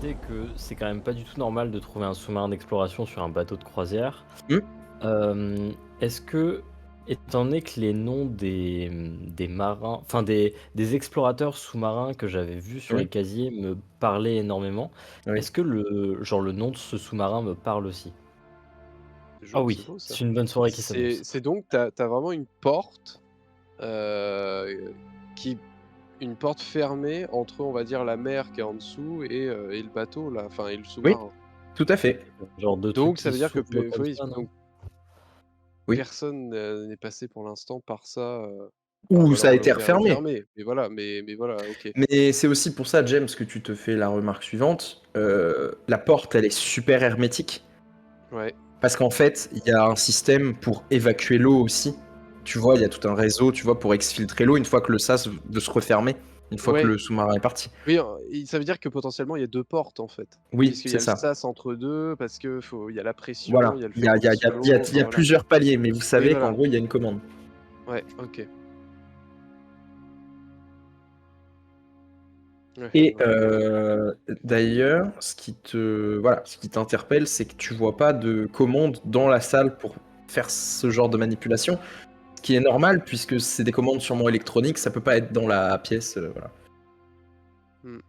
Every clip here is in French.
sais que c'est quand même pas du tout normal de trouver un sous-marin d'exploration sur un bateau de croisière. Mmh. Est-ce que, étant donné que les noms des marins, enfin des explorateurs sous-marins que j'avais vus sur les Oui, casiers me parlaient énormément, oui. est-ce que le nom de ce sous-marin me parle aussi? Ah C'est oui, beau ça. c'est une bonne soirée qui C'est s'annonce. c'est donc tu as vraiment une porte, heu, qui une porte fermée entre, on va dire, la mer qui est en dessous et le bateau là, enfin et le Oui, sous-marin. tout à fait. Genre de trucs Donc ça qui veut dire que s'ouvrent pe comme oui, ça, non? donc Oui. personne, n'est passé pour l'instant par ça, enfin ou Ou ça a alors été l'auberge est refermé. fermée, mais voilà, OK. Mais c'est aussi pour ça, James, que tu te fais la remarque suivante. La porte, elle est super hermétique. Ouais, Parce qu'en fait, il y a un système pour évacuer l'eau aussi. Tu vois, il y a tout un réseau, tu vois, pour exfiltrer l'eau une fois que le sas de se refermer, une fois que ouais, le sous-marin est parti. oui, et ça veut dire que potentiellement il y a 2 portes en fait? Oui, Puisqu'il y c'est a le ça. sas entre 2 parce que il y a la pression, Voilà. il y a le Il y fait a, qu'on il y est a- il y sous a- il y a- l'eau, il y enfin a voilà. plusieurs paliers, mais vous Oui, savez qu'en voilà. gros, il y a une commande. Ouais, OK. Ouais, Et non, OK. d'ailleurs, ce qui t'interpelle, c'est que tu vois pas de commande dans la salle pour faire ce genre de manipulation, ce qui est normal puisque c'est des commandes sûrement électroniques, ça peut pas être dans la pièce, voilà. Mmh.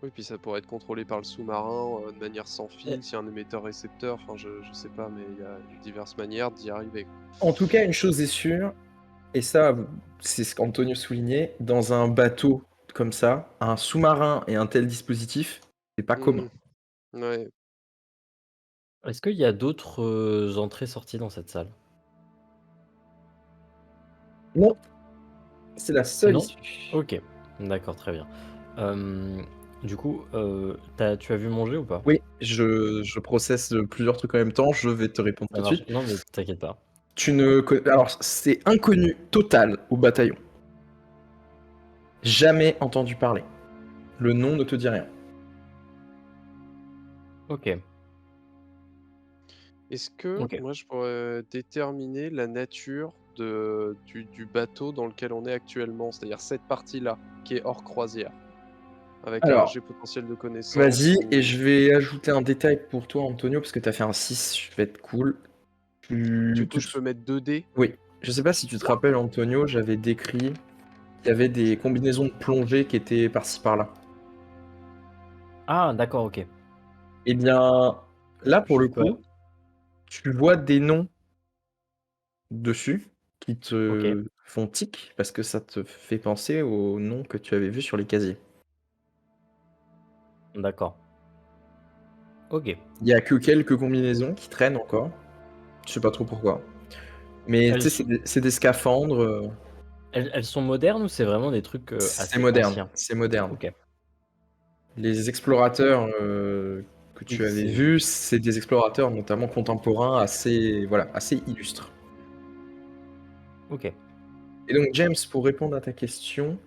Oui, puis ça pourrait être contrôlé par le sous-marin, de manière sans Et fil, s'il y a un émetteur-récepteur, enfin je sais pas, mais il y a diverses manières d'y arriver. En tout cas, une chose est sûre, et ça, c'est ce qu'Antonio soulignait, dans un bateau comme ça, un sous-marin et un tel dispositif, c'est pas commun. Mmh. Ouais. est-ce qu'il y a d'autres, entrées-sorties dans cette salle? Non, c'est la seule Non? issue. OK, d'accord, très bien. Du coup, tu as vu mon jet ou pas? Oui, je processe plusieurs trucs en même temps, je vais te répondre Ça tout de marche. suite. Non, mais t'inquiète pas. Alors, c'est inconnu total au bataillon. Jamais entendu parler. Le nom ne te dit rien. OK, Est-ce que OK. moi je pourrais déterminer la nature du bateau dans lequel on est actuellement? C'est-à-dire cette partie-là, qui est hors croisière, avec un Alors, jet potentiel de connaissance vas-y, et ou je vais ajouter un détail pour toi, Antonio, parce que tu as fait un 6, je vais être cool. du coup je peux mettre 2 dés? Oui, je sais pas si tu te rappelles, Antonio, j'avais décrit qu'il y avait des combinaisons de plongée qui étaient par-ci par-là. Ah d'accord, OK. Eh bien, là, Je pour le suis pas coup, tu vois des noms dessus qui OK, te font tic, parce que ça te fait penser aux noms que tu avais vus sur les casiers. d'accord. OK. Il y a que quelques combinaisons qui traînent encore. Je sais pas trop pourquoi. Mais tu Elles sais, sont c'est des scaphandres. elles sont modernes ou c'est vraiment des trucs, C'est assez moderne. anciens? C'est moderne. OK. Les explorateurs que Oui, tu avais c'est vus, c'est des explorateurs notamment contemporains assez, voilà, assez illustres. OK. Et donc, James, pour répondre à ta question,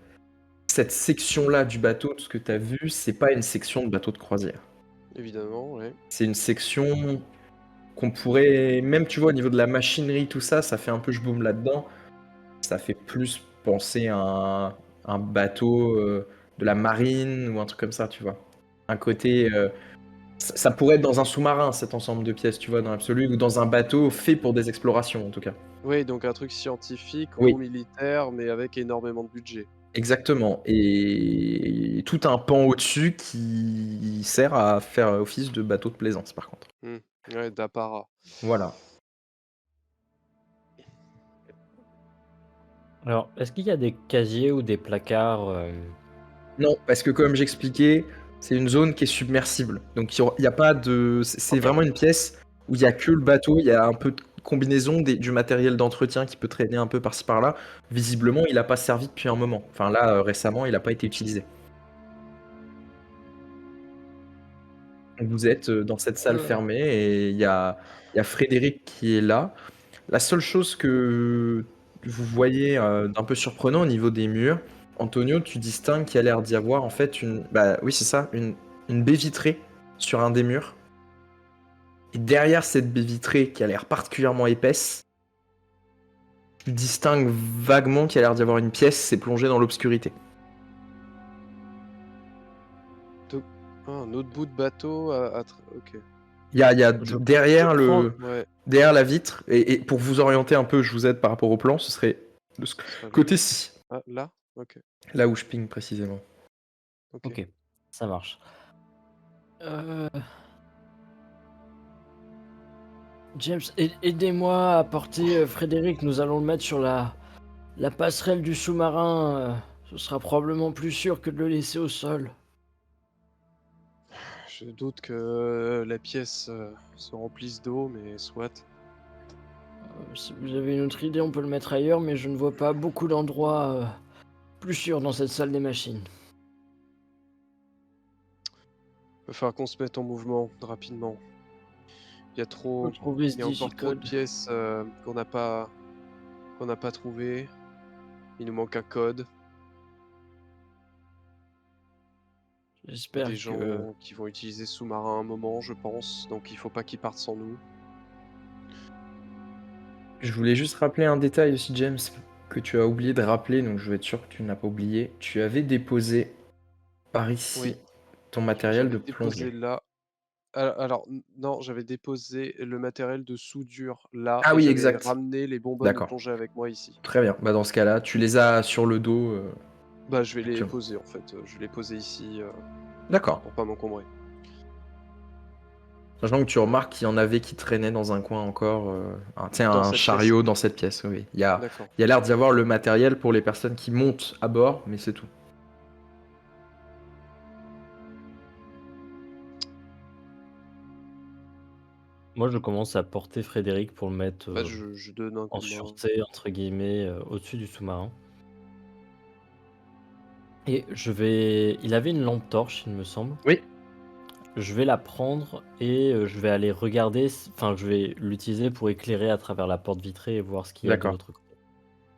cette section-là du bateau, tout ce que tu as vu, c'est pas une section de bateau de croisière. Évidemment, ouais. C'est une section qu'on pourrait, même tu vois, au niveau de la machinerie, tout ça, ça fait un peu je-boom là-dedans. Ça fait plus penser à un bateau de la marine ou un truc comme ça, tu vois. Un côté. Ça pourrait être dans un sous-marin, cet ensemble de pièces, tu vois, dans l'absolu, ou dans un bateau fait pour des explorations, en tout cas. Oui, donc un truc scientifique ou Oui, militaire, mais avec énormément de budget. exactement. Et tout un pan au-dessus qui sert à faire office de bateau de plaisance, par contre. Mmh. Ouais, d'apparat. Voilà. Alors, est-ce qu'il y a des casiers ou des placards, Non, parce que comme j'expliquais, c'est une zone qui est submersible. Donc il y a pas de. C'est OK, vraiment une pièce où il y a que le bateau, il y a un peu de combinaison du matériel d'entretien qui peut traîner un peu par-ci par-là. Visiblement, il n'a pas servi depuis un moment. Enfin là, récemment, il n'a pas été utilisé. Donc, vous êtes dans cette salle heu, fermée et il y a Frédéric qui est là. La seule chose que vous voyez d'un peu surprenant au niveau des murs, Antonio, tu distingues qu'il y a l'air d'y avoir en fait une. Bah oui, c'est ça, une baie vitrée sur un des murs. Et derrière cette baie vitrée qui a l'air particulièrement épaisse, tu distingues vaguement qu'il y a l'air d'y avoir une pièce, c'est plongé dans l'obscurité. Ah, un autre bout de bateau Ok. Il y a Je derrière prends Ouais, derrière la vitre, et pour vous orienter un peu, je vous aide par rapport au plan, ce serait de ce ce serait là. côté-ci, Ah, là? Ok, là où je ping précisément. ok. OK, ça marche. Heu, James, aidez-moi à porter, Frédéric, nous allons le mettre sur la passerelle du sous-marin, ce sera probablement plus sûr que de le laisser au sol. Je doute que la pièce se remplisse d'eau, mais soit. Si vous avez une autre idée, on peut le mettre ailleurs, mais je ne vois pas beaucoup d'endroits, plus sûrs dans cette salle des machines. Va falloir qu'on se mette en mouvement rapidement. Il y a Faut trop, trouver ce il y a encore trop de digicode. pièces qu'on n'a pas trouvées. Il nous manque un code. Il y a J'espère des que gens qui vont utiliser ce sous-marin à un moment, je pense, donc il faut pas qu'ils partent sans nous. Je voulais juste rappeler un détail aussi, James, que tu as oublié de rappeler, donc je vais être sûr que tu ne l'as pas oublié. Tu avais déposé par ici Oui, ton matériel de j'avais déposé plongée. là. Alors, non, j'avais déposé le matériel de soudure là, Ah et oui, j'avais exact. ramené les bonbonnes de D'accord. plongée avec moi ici. Très bien. Bah dans ce cas-là, tu les as sur le dos Bah, je vais les actuellement. poser en fait. Je vais les poser ici D'accord. pour pas m'encombrer. Sachant que tu remarques qu'il y en avait qui traînaient dans un coin encore, tu sais, Dans un cette pièce. chariot dans cette pièce. Oui, oui. D'accord. Il y a l'air d'y avoir le matériel pour les personnes qui montent à bord, mais c'est tout. moi, je commence à porter Frédéric pour le mettre, Bah, je donne un en coup de main. «sûreté» entre guillemets, au-dessus du sous-marin et il avait une lampe torche, il me semble. Oui. Je vais la prendre et je vais aller regarder enfin, je vais l'utiliser pour éclairer à travers la porte vitrée et voir ce qu'il y a de D'accord. l'autre côté.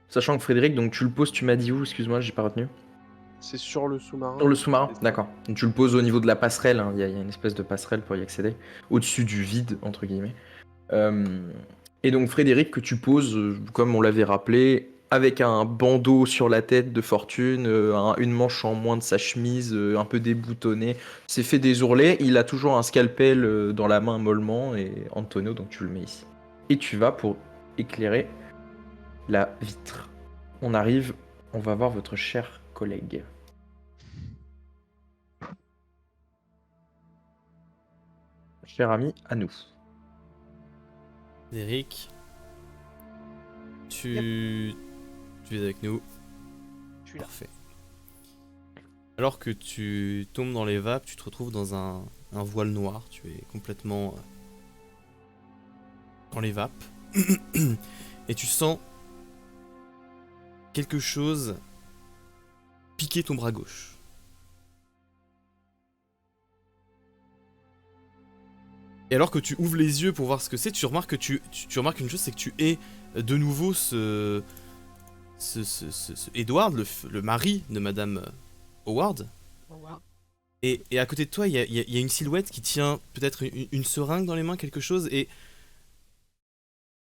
Sachant que Frédéric, donc tu le poses, tu m'as dit où? Excuse-moi, j'ai pas retenu. C'est sur le sous-marin? Sur le sous-marin, C'est ça. d'accord. Donc tu le poses au niveau de la passerelle, hein. Il y a une espèce de passerelle pour y accéder, au-dessus du vide, entre guillemets. Et donc Frédéric, que tu poses, comme on l'avait rappelé, avec un bandeau sur la tête de fortune, une manche en moins de sa chemise, un peu déboutonné, s'est fait des ourlets, il a toujours un scalpel dans la main mollement, et Antonio, donc tu le mets ici. Et tu vas pour éclairer la vitre. On arrive, on va voir votre cher collègue. Cher ami, à nous. Eric, tu es avec nous. Je suis là. Parfait. Alors que tu tombes dans les vapes, tu te retrouves dans un voile noir. Tu es complètement dans les vapes. Et tu sens quelque chose piquer ton bras gauche. Et alors que tu ouvres les yeux pour voir ce que c'est, tu remarques tu remarques une chose, c'est que tu es de nouveau ce Edward, le mari de Madame Howard. Et à côté de toi, il y a une silhouette qui tient peut-être une seringue dans les mains, quelque chose, et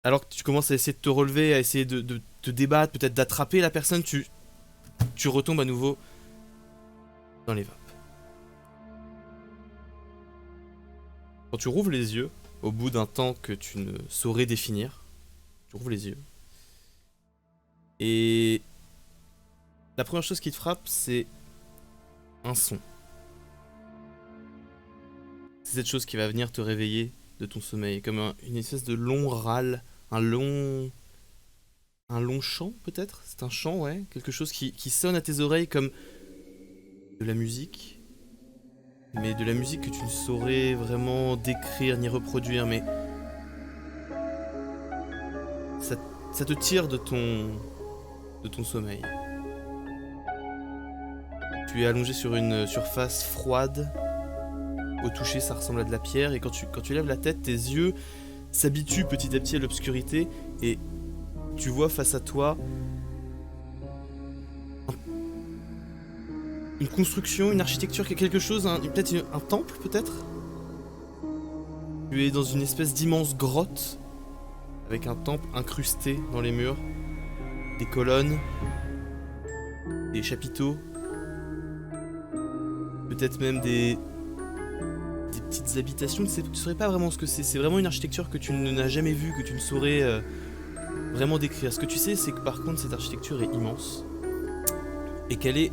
alors que tu commences à essayer de te relever, à essayer de te débattre, peut-être d'attraper la personne, tu retombes à nouveau dans les vapes. Quand tu rouvres les yeux, au bout d'un temps que tu ne saurais définir, tu rouvres les yeux. Et la première chose qui te frappe, c'est un son. C'est cette chose qui va venir te réveiller de ton sommeil, comme une espèce de long râle, un long chant peut-être. C'est un chant, ouais, quelque chose qui sonne à tes oreilles comme de la musique. Mais de la musique que tu ne saurais vraiment décrire ni reproduire, mais ça te tire de ton sommeil. Tu es allongé sur une surface froide. Au toucher, ça ressemble à de la pierre, et quand tu lèves la tête, tes yeux s'habituent petit à petit à l'obscurité, et tu vois face à toi une construction, une architecture, quelque chose, peut-être un temple, peut-être. Tu es dans une espèce d'immense grotte, avec un temple incrusté dans les murs, des colonnes, des chapiteaux, peut-être même des petites habitations. Tu saurais pas vraiment ce que c'est. C'est vraiment une architecture que tu n'as jamais vue, que tu ne saurais vraiment décrire. Ce que tu sais, c'est que par contre, cette architecture est immense et qu'elle est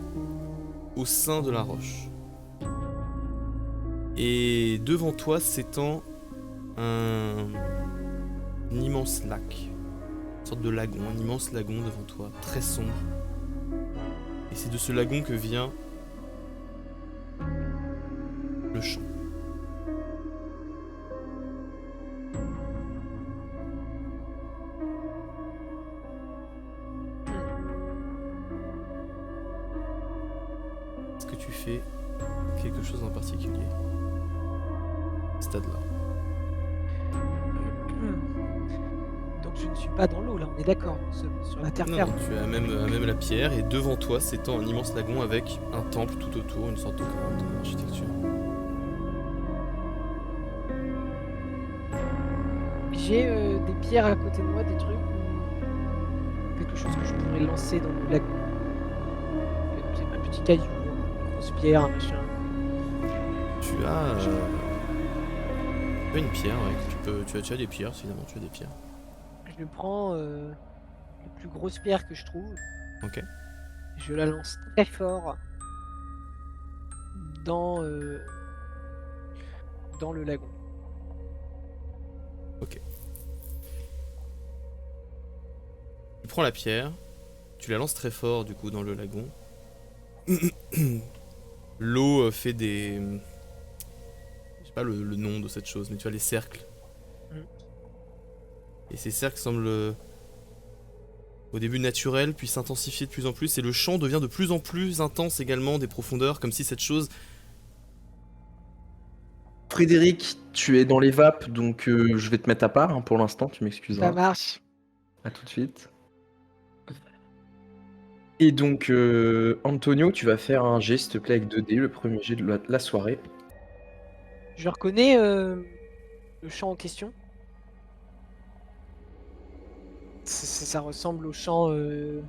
au sein de la roche. Et devant toi s'étend un immense lac, une sorte de lagon, un immense lagon devant toi, très sombre. Et c'est de ce lagon que vient le chant. Est-ce que tu fais quelque chose en particulier à ce stade-là? Donc je ne suis pas dans l'eau là, on est d'accord, sur la terre Non, ferme. non, tu es à même la pierre et devant toi s'étend un immense lagon avec un temple tout autour, une sorte de grande architecture. J'ai des pierres à côté de moi, des trucs, ou quelque chose que je pourrais lancer dans le lac. Un petit caillou, une grosse pierre, un machin. Tu as une pierre, ouais. Tu as des pierres, finalement, tu as des pierres. Je prends la plus grosse pierre que je trouve. Ok. Je la lance très fort dans le lagon. Ok. Tu prends la pierre, tu la lances très fort du coup dans le lagon. L'eau fait des... Je sais pas le nom de cette chose, mais tu as les cercles. Et ces cercles semblent au début naturels, puis s'intensifier de plus en plus, et le chant devient de plus en plus intense également, des profondeurs, comme si cette chose... Frédéric, tu es dans les vapes, donc je vais te mettre à part hein, pour l'instant, tu Ça m'excuseras. marche. À tout de suite. Et donc, Antonio, tu vas faire un jet, s'il te plaît, avec 2 dés, le premier jet de la soirée. Je reconnais le chant en question. Ça ressemble au chant que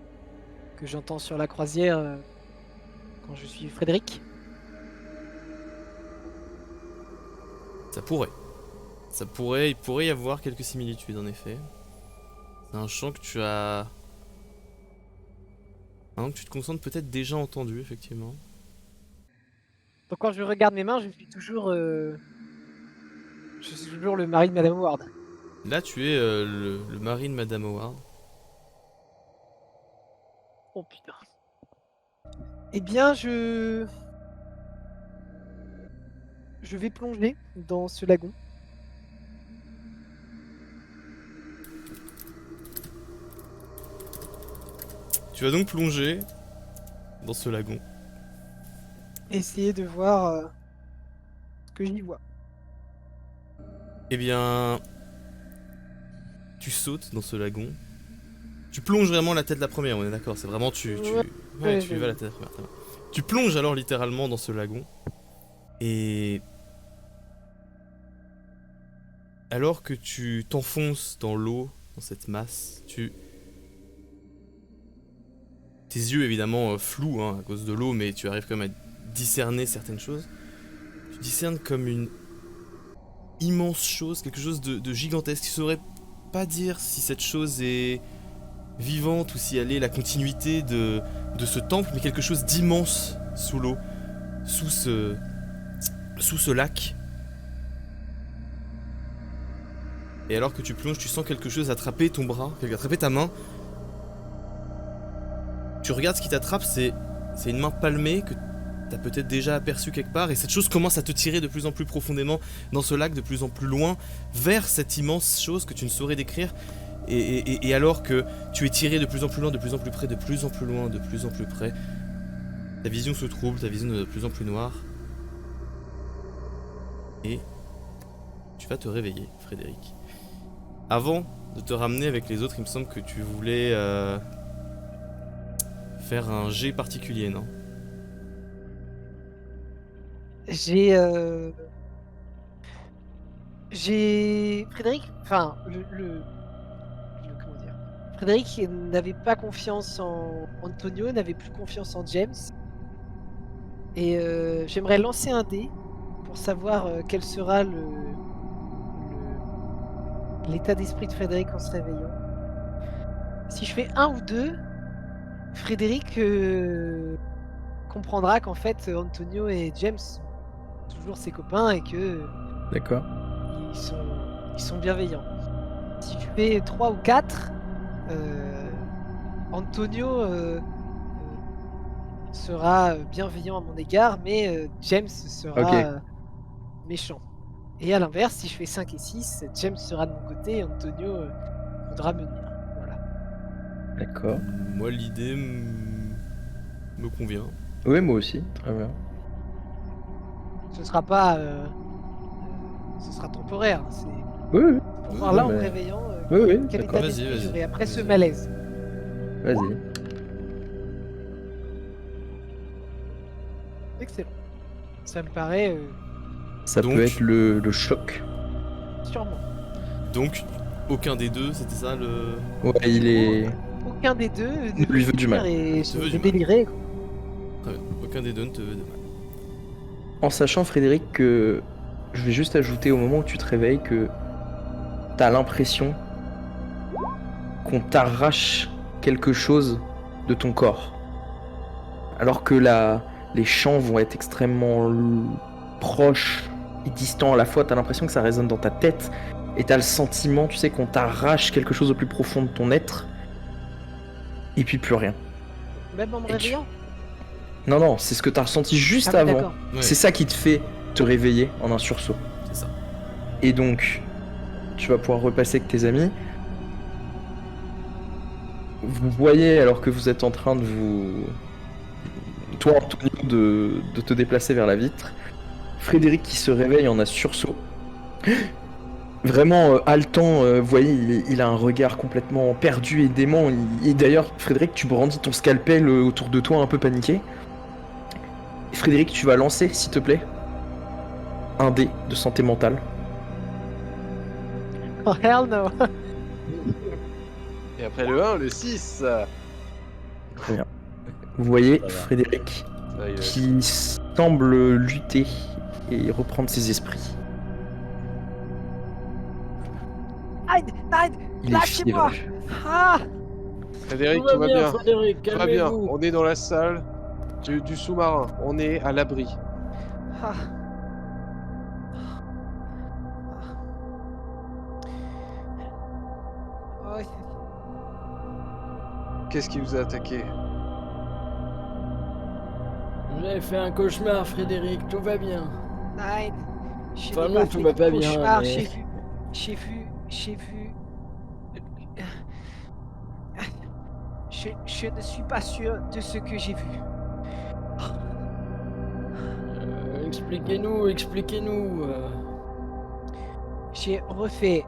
j'entends sur la croisière quand je suis Frédéric. Ça pourrait. Il pourrait y avoir quelques similitudes en effet. C'est un chant que tu as... que tu te concentres peut-être déjà entendu, effectivement. Donc quand je regarde mes mains, je suis toujours le mari de Madame Howard. Là, tu es le mari de Madame Howard. Oh putain. Eh bien, je vais plonger dans ce lagon. Tu vas donc plonger dans ce lagon. Essayer de voir ce que j'y vois. Eh bien... Tu sautes dans ce lagon. Tu plonges vraiment la tête la première, on est d'accord. C'est vraiment tu Ouais, tu vas la tête la première. Très bien. Tu plonges alors littéralement dans ce lagon. Et... alors que tu t'enfonces dans l'eau, dans cette masse, tes yeux évidemment flous hein, à cause de l'eau, mais tu arrives quand même à discerner certaines choses. Tu discernes comme une immense chose, quelque chose de gigantesque. Tu saurais pas dire si cette chose est vivante ou si elle est la continuité de ce temple, mais quelque chose d'immense sous l'eau, sous ce lac. Et alors que tu plonges, tu sens quelque chose attraper ton bras, attraper ta main. Tu regardes ce qui t'attrape, c'est une main palmée que t'as peut-être déjà aperçue quelque part, et cette chose commence à te tirer de plus en plus profondément dans ce lac, de plus en plus loin, vers cette immense chose que tu ne saurais décrire. Et alors que tu es tiré de plus en plus loin, de plus en plus près, de plus en plus loin, de plus en plus près, ta vision se trouble, ta vision est de plus en plus noire. Et tu vas te réveiller, Frédéric. Avant de te ramener avec les autres, il me semble que tu voulais faire un jet particulier, non? J'ai Frédéric, enfin comment dire, Frédéric n'avait pas confiance en Antonio, n'avait plus confiance en James, et j'aimerais lancer un dé pour savoir quel sera l'état d'esprit de Frédéric en se réveillant. Si je fais 1 ou 2, Frédéric comprendra qu'en fait Antonio et James sont toujours ses copains et que D'accord. ils sont bienveillants. Si je fais 3 ou 4, Antonio sera bienveillant à mon égard, mais James sera Ok. méchant. Et à l'inverse, si je fais 5 et 6, James sera de mon côté et Antonio voudra me nuire. Voilà. D'accord. Moi, l'idée me convient. Oui, moi aussi. Très bien. Ce sera pas. Ce sera temporaire. C'est Oui, oui. pour Oui, voir là en mais- me réveillant Oui, oui, quel d'accord. état Vas-y, d'esprit vas-y. j'aurai après ce Vas-y. malaise. Vas-y. Excellent. Ça me paraît Ça Donc- peut être le choc. sûrement. Donc, aucun des deux, c'était ça le. Ouais, il est. Aucun des deux Ne lui veut du mal. et Se veut se du mal. délirer. Quoi. Très bien. Aucun des deux ne te veut de mal. En sachant, Frédéric, que je vais juste ajouter au moment où tu te réveilles que t'as l'impression qu'on t'arrache quelque chose de ton corps. Alors que les chants vont être extrêmement proches et distants à la fois, t'as l'impression que ça résonne dans ta tête et t'as le sentiment, tu sais, qu'on t'arrache quelque chose au plus profond de ton être et puis plus rien. Même en me Et tu- réveillant. Non, non, c'est ce que t'as ressenti juste Ah oui, avant. d'accord. Ouais, C'est ça qui te fait te réveiller en un sursaut. c'est ça. Et donc, tu vas pouvoir repasser avec tes amis. Vous voyez, alors que vous êtes en train de toi, Antonio, de te déplacer vers la vitre, Frédéric qui se réveille en un sursaut. Vraiment haletant, vous voyez, il a un regard complètement perdu et dément. Et d'ailleurs, Frédéric, tu brandis ton scalpel autour de toi, un peu paniqué. Frédéric, tu vas lancer, s'il te plaît, un dé de santé mentale. Oh hell no. Et après le 1, le 6. Vous voyez Ça va. Frédéric Ça y est. qui semble lutter et reprendre ses esprits. Nine, Il est lâchez-moi. fiévreux. Ah. Frédéric, tout va bien. Frédéric, Tout va bien. calmez-vous. On est dans la salle du sous-marin. On est à l'abri. Ah. Oh, Qu'est-ce qui vous a attaqué? Vous avez fait un cauchemar, Frédéric, tout va bien. Nine. Je Enfin, n'ai non, pas tout fait va de pas bien, cauchemar, mais- J'ai vu. Je ne suis pas sûr de ce que j'ai vu. Expliquez-nous. J'ai refait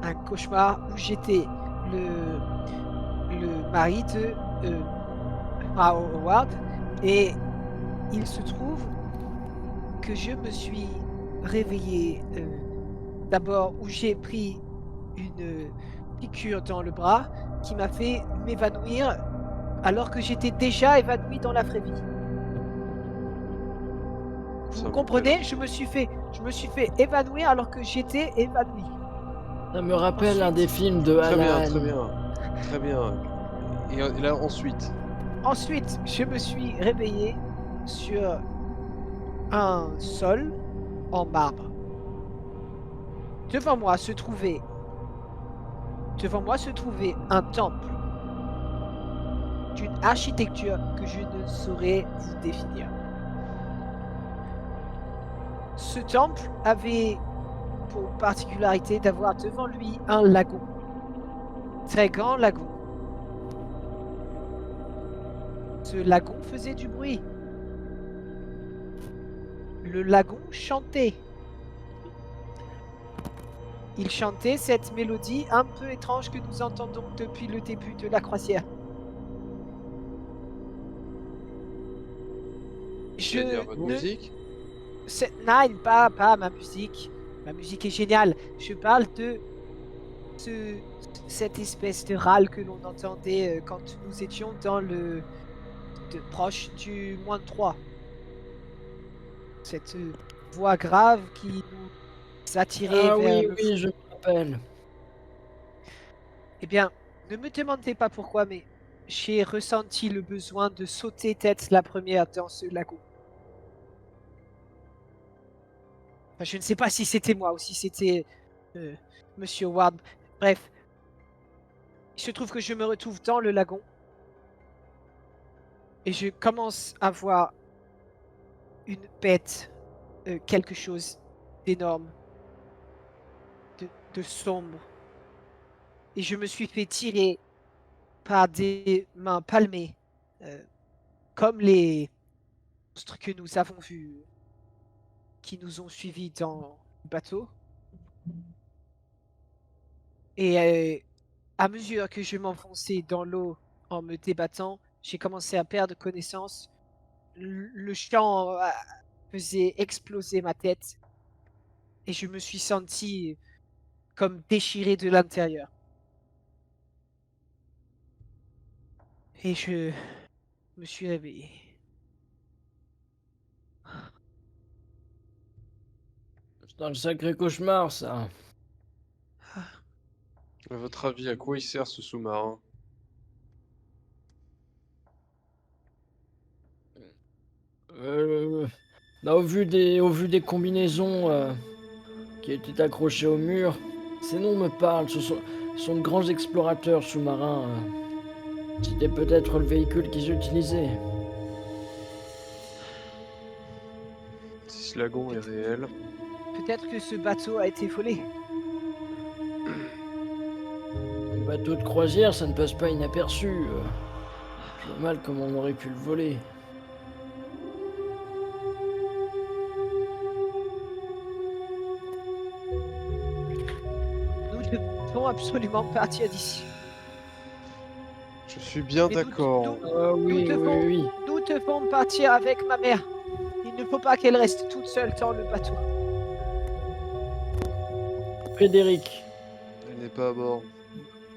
un cauchemar où j'étais le mari de Howard et il se trouve que je me suis réveillé d'abord où j'ai pris une piqûre dans le bras qui m'a fait m'évanouir alors que j'étais déjà évanoui dans la vraie vie. Ça Vous me comprenez? Je me suis fait évanouir alors que j'étais évanoui. Ça me rappelle un des films de Très bien, Alan. très bien. Très bien. Et là, ensuite. Ensuite, je me suis réveillé sur un sol en marbre. Devant moi se trouvait un temple d'une architecture que je ne saurais vous définir. Ce temple avait pour particularité d'avoir devant lui un lagon. Très grand lagon. Ce lagon faisait du bruit. Le lagon chantait. Il chantait cette mélodie un peu étrange que nous entendons depuis le début de la croisière. C'est-à-dire votre musique? Non, pas ma musique. Ma musique est géniale. Je parle de cette espèce de râle que l'on entendait quand nous étions dans proche du -3. Cette voix grave qui nous attirait Ah vers oui, le oui, je me rappelle. Eh bien, ne me demandez pas pourquoi, mais j'ai ressenti le besoin de sauter tête la première dans ce lagon. Enfin, je ne sais pas si c'était moi ou si c'était Monsieur Ward. Bref, il se trouve que je me retrouve dans le lagon et je commence à voir une bête, quelque chose d'énorme, de sombre. Et je me suis fait tirer par des mains palmées, comme les monstres que nous avons vus, qui nous ont suivis dans le bateau. Et à mesure que je m'enfonçais dans l'eau en me débattant, j'ai commencé à perdre connaissance. Le chant faisait exploser ma tête et je me suis senti comme déchiré de l'intérieur. Et je me suis réveillé. C'est un sacré cauchemar, ça. À votre avis, à quoi il sert ce sous-marin? Là, au vu des combinaisons qui étaient accrochées au mur, ces noms me parlent. Ce sont de grands explorateurs sous-marins. C'était peut-être le véhicule qu'ils utilisaient. Si ce lagon est réel, Peut-être que ce bateau a été volé. Un bateau de croisière, ça ne passe pas inaperçu. Je vois mal comment on aurait pu le voler. Nous devons absolument partir d'ici. je suis bien Mais d'accord. Ah oui, devons- oui, oui. Nous devons partir avec ma mère. Il ne faut pas qu'elle reste toute seule dans le bateau. Frédéric, Elle n'est pas à bord.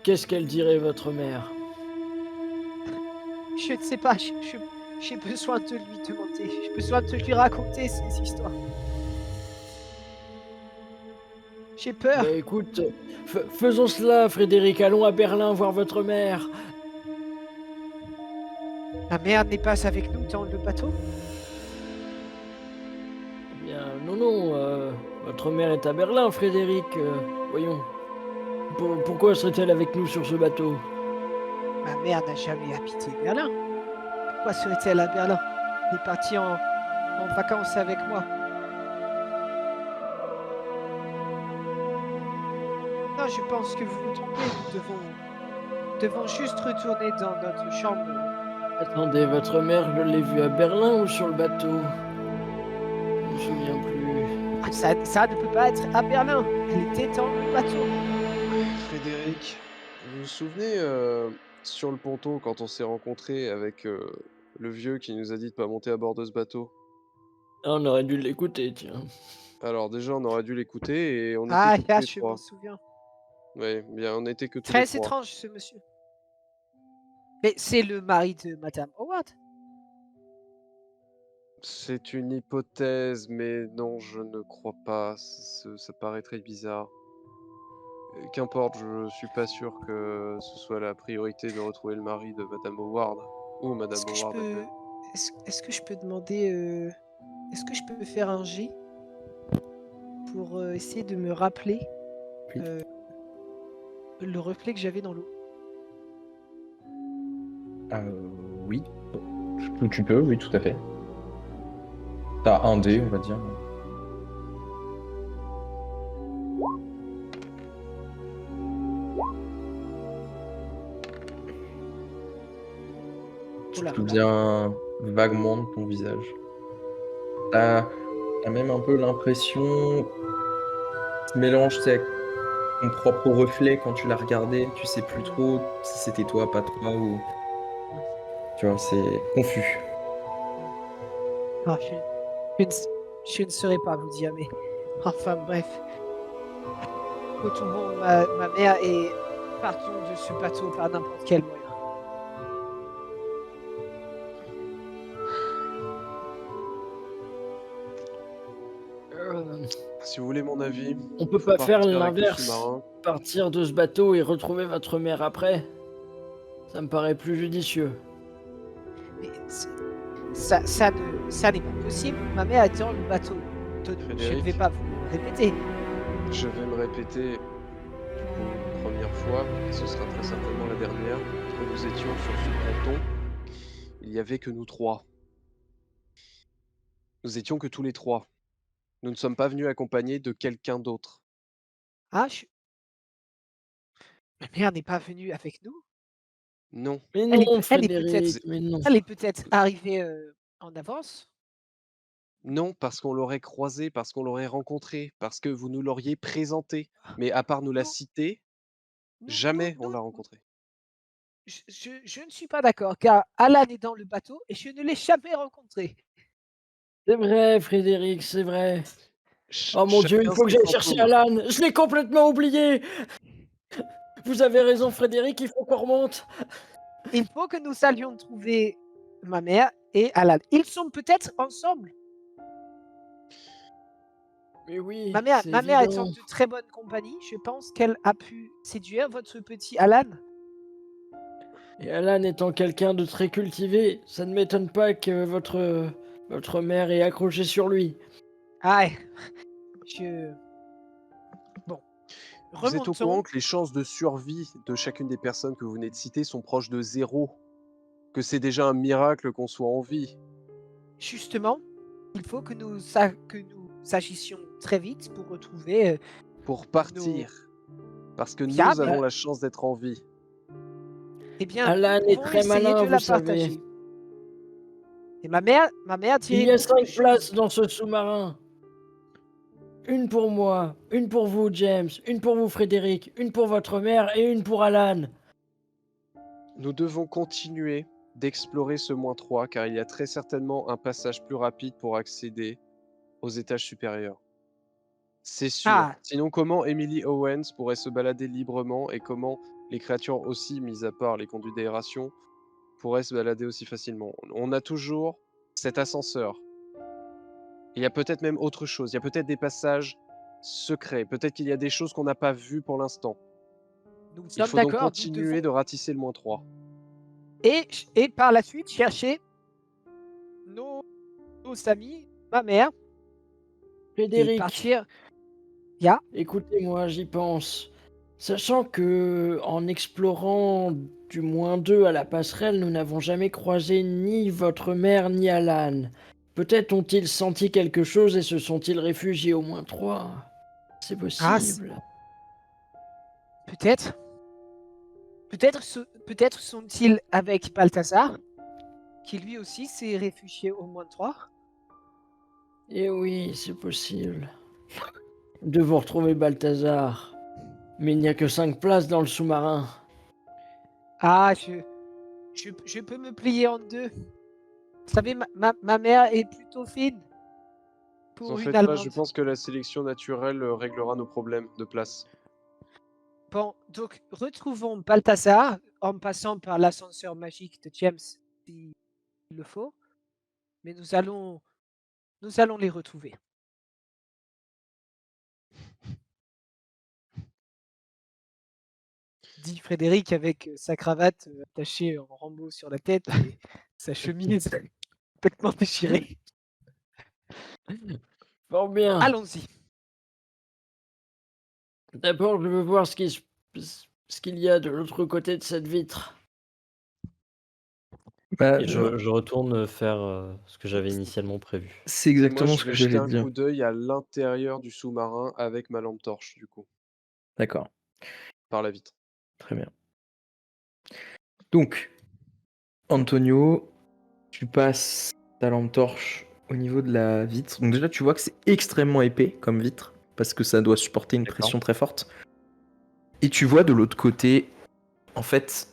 qu'est-ce qu'elle dirait, votre mère? Je ne sais pas, j'ai besoin de lui demander. J'ai besoin de lui raconter ces histoires. J'ai peur. Bah écoute, faisons cela, Frédéric. Allons à Berlin voir votre mère. Ma mère n'est pas avec nous dans le bateau. Eh bien, non, non. Votre mère est à Berlin, Frédéric. Voyons. Pourquoi serait-elle avec nous sur ce bateau? Ma mère n'a jamais habité Berlin. Pourquoi serait-elle à Berlin? Elle est partie en vacances avec moi. Non, je pense que vous vous trompez. Nous devons juste retourner dans notre chambre. Attendez, votre mère, je l'ai vue à Berlin ou sur le bateau? Je ne me souviens plus. Ah, ça ne peut pas être à Berlin. Elle était dans le bateau. Frédéric, vous vous souvenez sur le ponton quand on s'est rencontrés avec le vieux qui nous a dit de pas monter à bord de ce bateau? Ah, on aurait dû l'écouter, tiens. Alors déjà, on aurait dû l'écouter et on Ah, était que tous les je m'en trois. souviens. Ouais, bien, on était que tous les Très trois. étrange, ce monsieur. Mais c'est le mari de Madame Howard. C'est une hypothèse, mais non, je ne crois pas. Ça paraît très bizarre. Qu'importe, je suis pas sûr que ce soit la priorité de retrouver le mari de Madame Howard. Ou Madame Est-ce que je Howard. peux... Est-ce que je peux demander... Est-ce que je peux faire un jet pour essayer de me rappeler Oui. le reflet que j'avais dans l'eau? Oui. Tu peux, oui, tout à fait. T'as un dé, on va dire. Tu Oula, te souviens vaguement de ton visage. T'as même un peu l'impression qui se mélange, tu sais, avec ton propre reflet quand tu l'as regardé. Tu sais plus trop si c'était toi, pas toi, ou... Tu vois, c'est confus. Ah, je ne saurais pas vous dire, mais enfin bref. Retrouvons ma mère et partons de ce bateau par n'importe quel moyen. Si vous voulez mon avis, On peut faut pas faire partir avec le l'inverse. sous-marin. Partir de ce bateau et retrouver votre mère après. Ça me paraît plus judicieux. Mais ça n'est pas possible. Ma mère est dans le bateau. Je ne Frédéric. vais pas vous répéter. Je vais me répéter du coup une première fois, et ce sera très certainement la dernière. Quand nous étions sur ce ponton, il n'y avait que nous trois. Nous étions que tous les trois. Nous ne sommes pas venus accompagnés de quelqu'un d'autre. Ah, ma mère n'est pas venue avec nous. Non. Mais Elle est non, peut- elle est Frédéric, peut-être- mais non. Elle est peut-être arrivée en avance. Non, parce qu'on l'aurait croisé, parce qu'on l'aurait rencontré, parce que vous nous l'auriez présenté. Mais à part nous la Non. citer, Non, jamais non, on l'a non. rencontré. Je ne suis pas d'accord, car Alan est dans le bateau et je ne l'ai jamais rencontré. C'est vrai, Frédéric, c'est vrai. Ch- Oh mon Dieu, il chacun faut que ses j'aille chercher fantômes. Alan. Je l'ai complètement oublié. Vous avez raison, Frédéric, il faut qu'on remonte. Il faut que nous allions trouver ma mère et Alan. Ils sont peut-être ensemble. Mais oui, Ma mère c'est étant évident. de très bonne compagnie, je pense qu'elle a pu séduire votre petit Alan. Et Alan étant quelqu'un de très cultivé, ça ne m'étonne pas que votre mère ait accroché sur lui. Ah, bon, Vous êtes au remontons. courant que les chances de survie de chacune des personnes que vous venez de citer sont proches de 0. Que c'est déjà un miracle qu'on soit en vie. Justement, il faut que nous agissions très vite pour retrouver Pour partir. Parce que nous Fiable. avons la chance d'être en vie. eh bien, Alan nous est pouvons très essayer malin, de la vous savez. partager. Et ma mère Il y a dirait 5 que places dans ce sous-marin. Une pour moi, une pour vous, James, une pour vous, Frédéric, une pour votre mère et une pour Alan. Nous devons continuer d'explorer ce -3 car il y a très certainement un passage plus rapide pour accéder aux étages supérieurs. C'est sûr. Ah. Sinon, comment Emily Owens pourrait se balader librement et comment les créatures aussi, mis à part les conduits d'aération, pourraient se balader aussi facilement? On a toujours cet ascenseur. Il y a peut-être même autre chose. Il y a peut-être des passages secrets. Peut-être qu'il y a des choses qu'on n'a pas vues pour l'instant. nous Il sommes faut donc d'accord, nous continuer devons de ratisser le -3. et par la suite chercher nos amis, ma mère, et Frédéric, partir. écoutez-moi, j'y pense. Sachant que, en explorant du -2 à la passerelle, nous n'avons jamais croisé ni votre mère ni Alan. Peut-être ont-ils senti quelque chose et se sont-ils réfugiés au -3. C'est possible. Peut-être. Peut-être sont-ils avec Balthazar, qui lui aussi s'est réfugié au -3. Eh oui, c'est possible. Nous devons retrouver Balthazar. Mais il n'y a que 5 places dans le sous-marin. Ah, je peux me plier en deux. Vous savez, ma mère est plutôt fine Vous pour en une faites pas, Allemande. je pense que la sélection naturelle réglera nos problèmes de place. Bon, donc retrouvons Balthazar en passant par l'ascenseur magique de James, s'il le faut. Mais nous allons les retrouver. Dit Frédéric avec sa cravate attachée en Rambo sur la tête et sa chemise complètement déchirée. Fort bien. Allons-y. D'abord, je veux voir ce qu'il y a de l'autre côté de cette vitre. Bah, Et Je retourne faire ce que j'avais initialement prévu. c'est Et moi, exactement je ce vais que jeter j'allais un dire. coup d'œil à l'intérieur du sous-marin avec ma lampe torche, du coup, D'accord, par la vitre. très bien. Donc, Antonio, tu passes ta lampe torche au niveau de la vitre. Donc déjà, tu vois que c'est extrêmement épais comme vitre, parce que ça doit supporter une D'accord. pression très forte. Et tu vois de l'autre côté, en fait,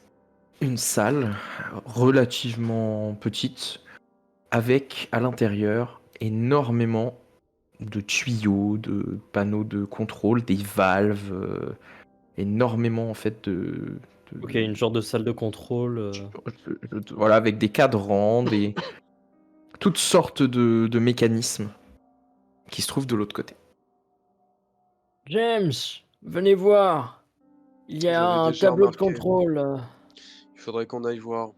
une salle relativement petite, avec à l'intérieur énormément de tuyaux, de panneaux de contrôle, des valves, énormément en fait de Ok, une genre de salle de contrôle. voilà, avec des cadrans, toutes sortes de mécanismes qui se trouvent de l'autre côté. James, venez voir. Il y Vous a avez un déjà tableau de remarqué. contrôle. Il faudrait qu'on aille voir.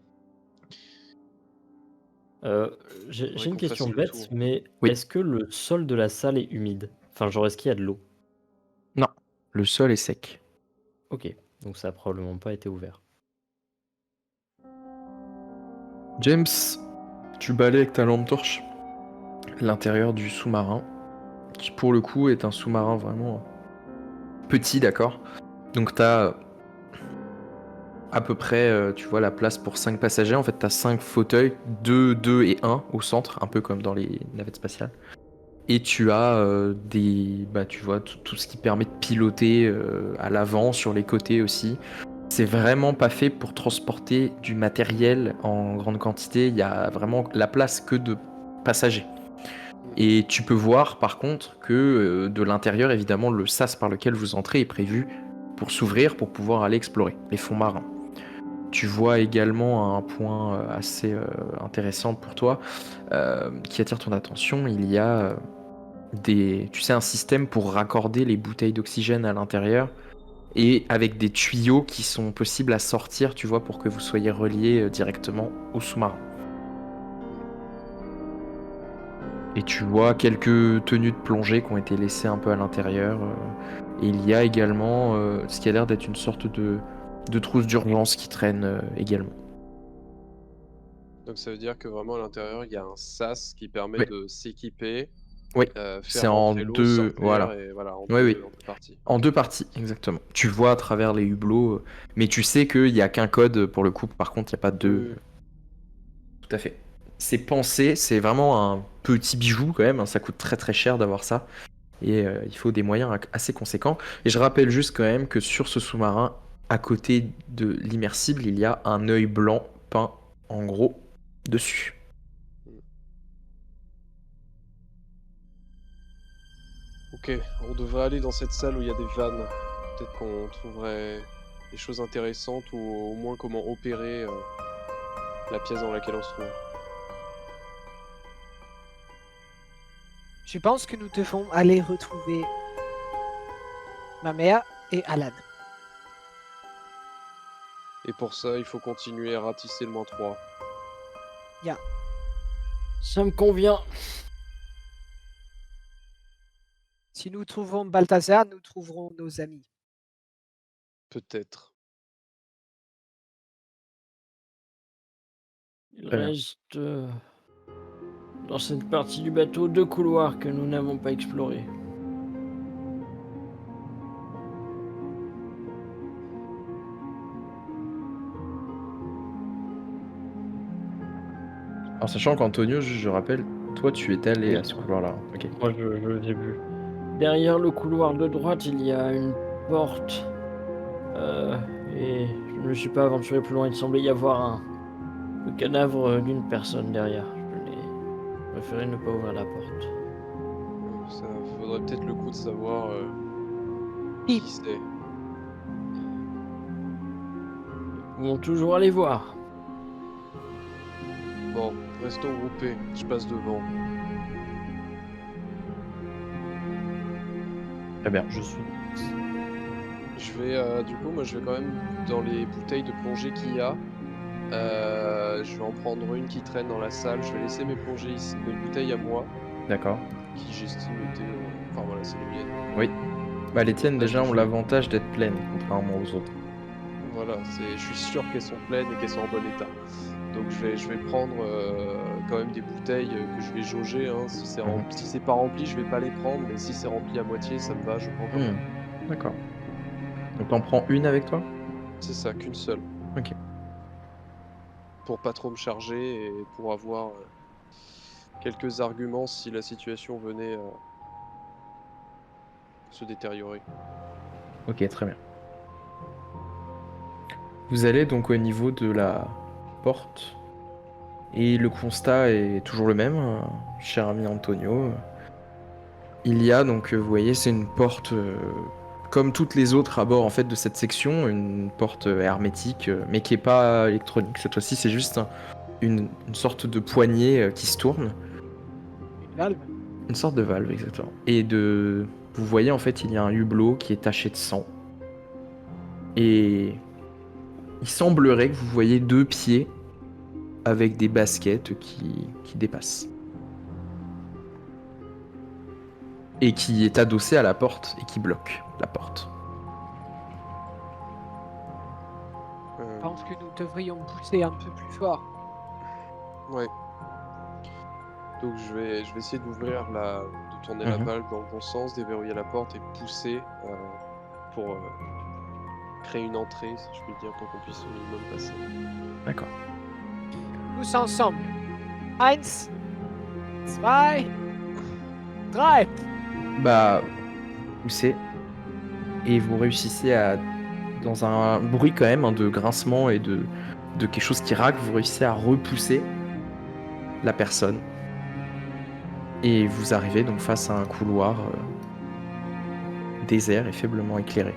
J'ai Faudrait j'ai une qu'on fasse question le bête, tour. mais Oui. est-ce que le sol de la salle est humide? Enfin, genre, est-ce qu'il y a de l'eau? Non, le sol est sec. Ok, donc ça a probablement pas été ouvert. James, tu balais avec ta lampe torche l'intérieur du sous-marin, qui pour le coup est un sous-marin vraiment petit, d'accord? Donc t'as à peu près, tu vois, la place pour 5 passagers. En fait, t'as 5 fauteuils, 2, 2 et 1 au centre, un peu comme dans les navettes spatiales. Et tu as tu vois, tout ce qui permet de piloter à l'avant, sur les côtés aussi. C'est vraiment pas fait pour transporter du matériel en grande quantité. Il y a vraiment la place que de passagers. Et tu peux voir par contre que de l'intérieur, évidemment, le sas par lequel vous entrez est prévu pour s'ouvrir, pour pouvoir aller explorer les fonds marins. Tu vois également un point assez intéressant pour toi qui attire ton attention. Il y a un système pour raccorder les bouteilles d'oxygène à l'intérieur et avec des tuyaux qui sont possibles à sortir, tu vois, pour que vous soyez reliés directement au sous-marin. Et tu vois quelques tenues de plongée qui ont été laissées un peu à l'intérieur. Et il y a également ce qui a l'air d'être une sorte de trousse d'urgence qui traîne également. Donc ça veut dire que vraiment à l'intérieur, il y a un sas qui permet Oui. de s'équiper, Oui, faire c'est en rentrer l'eau, deux, sortir, voilà. et voilà, en Oui, oui. deux parties. En 2 parties, exactement. Tu vois à travers les hublots, mais tu sais qu'il n'y a qu'un code pour le coup. Par contre, il n'y a pas de. Oui. Tout à fait. C'est pensé, c'est vraiment un petit bijou quand même. Hein, ça coûte très très cher d'avoir ça. Et il faut des moyens assez conséquents. Et je rappelle juste quand même que sur ce sous-marin, à côté de l'immersible, il y a un œil blanc peint en gros dessus. Ok, on devrait aller dans cette salle où il y a des vannes. Peut-être qu'on trouverait des choses intéressantes ou au moins comment opérer la pièce dans laquelle on se trouve. Je pense que nous devons aller retrouver ma mère et Alan. Et pour ça, il faut continuer à ratisser le -3. Ça me convient. Si nous trouvons Balthazar, nous trouverons nos amis. Peut-être. Il Très bien. reste dans cette partie du bateau 2 couloirs que nous n'avons pas explorés. Alors sachant qu'Antonio, je rappelle, toi tu es allé Oui. à ce couloir-là. Ok. Moi, j'ai vu. Derrière le couloir de droite, il y a une porte. Et je ne me suis pas aventuré plus loin. Il semblait y avoir le cadavre d'une personne derrière. Je n'ai préféré ne pas ouvrir la porte. Ça vaudrait peut-être le coup de savoir Qui qui c'est. Nous pouvons toujours aller voir. Bon, restons groupés. Je passe devant. Très bien. Je suis. Je vais, du coup, moi je vais quand même dans les bouteilles de plongée qu'il y a. Je vais en prendre une qui traîne dans la salle. Je vais laisser mes plongées ici, mes bouteilles à moi, D'accord. qui j'estime étaient. Enfin voilà, c'est les miennes. Oui. Bah les tiennes déjà Parce que ont l'avantage d'être pleines, contrairement aux autres. Voilà, je suis sûr qu'elles sont pleines et qu'elles sont en bon état. Donc je vais prendre quand même des bouteilles que je vais jauger. Hein. Si c'est pas rempli, je vais pas les prendre, mais si c'est rempli à moitié, ça me va, je prends quand même. D'accord. Donc t'en prends une avec toi? C'est ça, qu'une seule. Ok. Pour pas trop me charger et pour avoir quelques arguments si la situation venait se détériorer. Ok, très bien. Vous allez donc au niveau de la porte. Et le constat est toujours le même, cher ami Antonio. Il y a donc, vous voyez, c'est une porte comme toutes les autres à bord en fait de cette section, une porte hermétique, mais qui est pas électronique. Cette fois-ci, c'est juste une sorte de poignée qui se tourne. Une valve. Une sorte de valve, exactement. Et de vous voyez en fait il y a un hublot qui est taché de sang. Et il semblerait que vous voyez 2 pieds avec des baskets qui dépassent. Et qui est adossé à la porte et qui bloque la porte. Euh, Je pense que nous devrions pousser un peu plus fort. Ouais. Donc je vais essayer d'ouvrir de tourner la Mhm. balle dans le bon sens, déverrouiller la porte et pousser pour créer une entrée, si je puis dire, pour qu'on puisse au minimum passer. D'accord. Tous ensemble. 1, 2, 3. Bah, poussez. Et vous réussissez à, dans un bruit quand même de grincement et de quelque chose qui racle, vous réussissez à repousser la personne. Et vous arrivez donc face à un couloir désert et faiblement éclairé.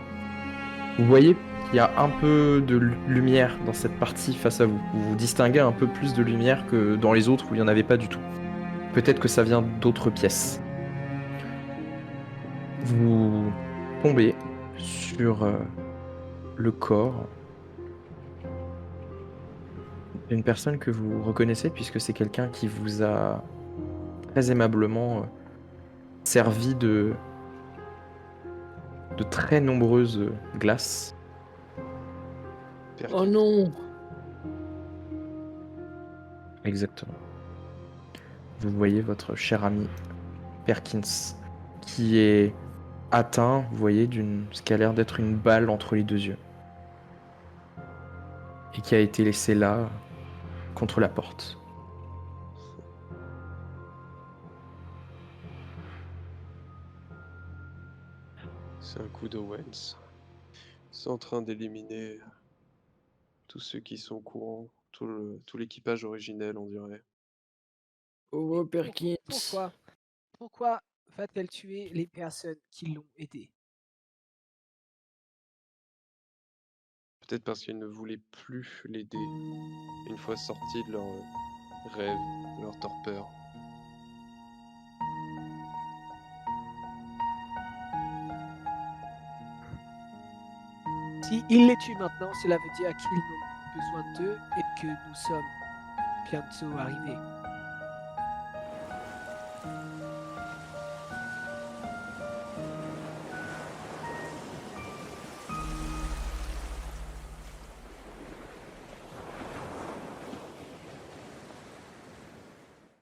Vous voyez qu'il y a un peu de lumière dans cette partie face à vous. Vous distinguez un peu plus de lumière que dans les autres où il n'y en avait pas du tout. Peut-être que ça vient d'autres pièces. Vous tombez sur le corps d'une personne que vous reconnaissez puisque c'est quelqu'un qui vous a très aimablement servi de très nombreuses glaces. Perkins. Oh non! Exactement. Vous voyez votre cher ami Perkins qui est atteint, vous voyez, d'une ce qui a l'air d'être une balle entre les 2 yeux. Et qui a été laissé là, contre la porte. C'est un coup d'Owens. C'est en train d'éliminer tous ceux qui sont au courant, tout l'équipage originel, on dirait. Pauvre Perkins. Pourquoi va-t-elle tuer les personnes qui l'ont aidé? Peut-être parce qu'ils ne voulaient plus l'aider, une fois sortis de leur rêve, de leur torpeur. Si il les tue maintenant, cela veut dire qu'ils n'ont besoin d'eux et que nous sommes bientôt arrivés.